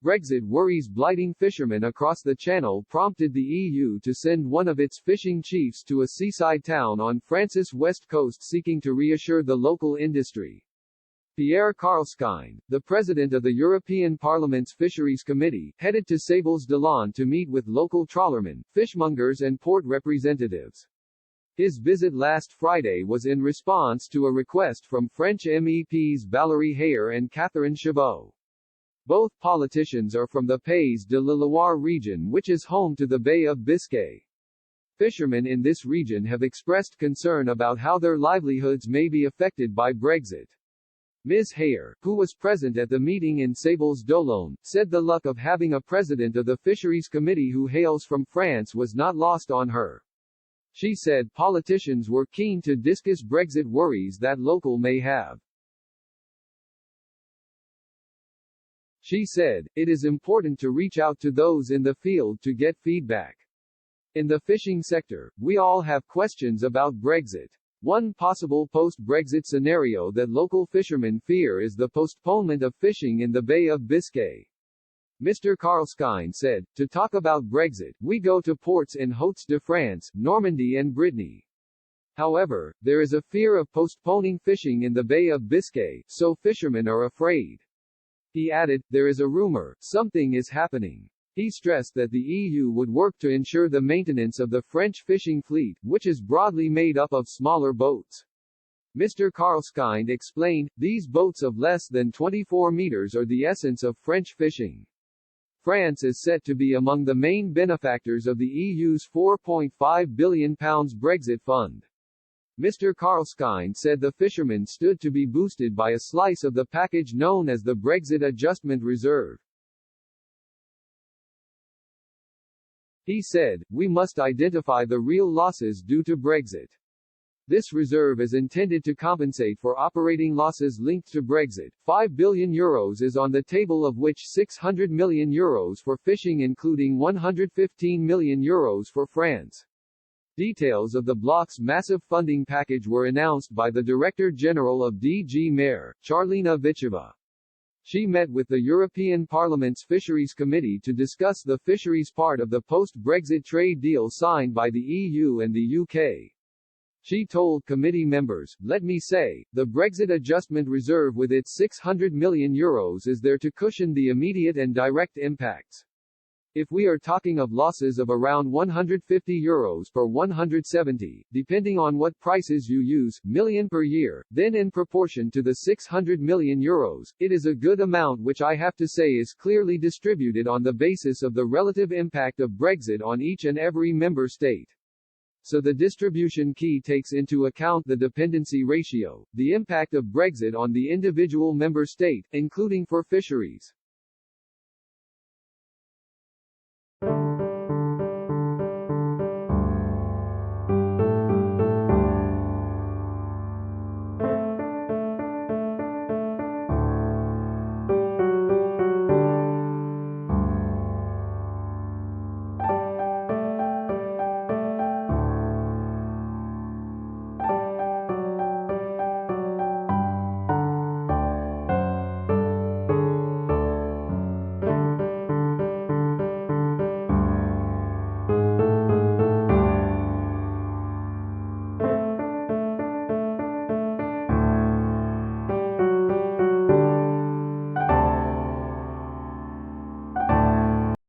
Brexit worries blighting fishermen across the Channel prompted the EU to send one of its fishing chiefs to a seaside town on France's west coast seeking to reassure the local industry. Pierre Karlskine, the president of the European Parliament's Fisheries Committee, headed to Sables-d'Olonne to meet with local trawlermen, fishmongers and port representatives. His visit last Friday was in response to a request from French MEPs Valérie Hayer and Catherine Chabot. Both politicians are from the Pays de la Loire region, which is home to the Bay of Biscay. Fishermen in this region have expressed concern about how their livelihoods may be affected by Brexit. Ms. Hayer, who was present at the meeting in Sables-d'Olonne, said the luck of having a president of the Fisheries Committee who hails from France was not lost on her. She said politicians were keen to discuss Brexit worries that local may have. She said, "It is important to reach out to those in the field to get feedback. In the fishing sector, we all have questions about Brexit. One possible post-Brexit scenario that local fishermen fear is the postponement of fishing in the Bay of Biscay." Mr. Karlskine said, "To talk about Brexit, we go to ports in Hauts-de-France, Normandy and Brittany. However, there is a fear of postponing fishing in the Bay of Biscay, so fishermen are afraid." He added, "There is a rumor, something is happening." He stressed that the EU would work to ensure the maintenance of the French fishing fleet, which is broadly made up of smaller boats. Mr. Karlskine explained, "These boats of less than 24 meters are the essence of French fishing." France is set to be among the main benefactors of the EU's £4.5 billion Brexit fund. Mr. Karlskine said the fishermen stood to be boosted by a slice of the package known as the Brexit Adjustment Reserve. He said, "We must identify the real losses due to Brexit. This reserve is intended to compensate for operating losses linked to Brexit. €5 billion is on the table, of which €600 million for fishing, including €115 million for France." Details of the bloc's massive funding package were announced by the Director General of DG Mare, Charlena Vicheva. She met with the European Parliament's Fisheries Committee to discuss the fisheries part of the post-Brexit trade deal signed by the EU and the UK. She told committee members, "Let me say, the Brexit Adjustment Reserve with its €600 million is there to cushion the immediate and direct impacts. If we are talking of losses of around €150 per 170, depending on what prices you use, million per year, then in proportion to the €600 million, it is a good amount, which I have to say is clearly distributed on the basis of the relative impact of Brexit on each and every member state. So the distribution key takes into account the dependency ratio, the impact of Brexit on the individual member state, including for fisheries."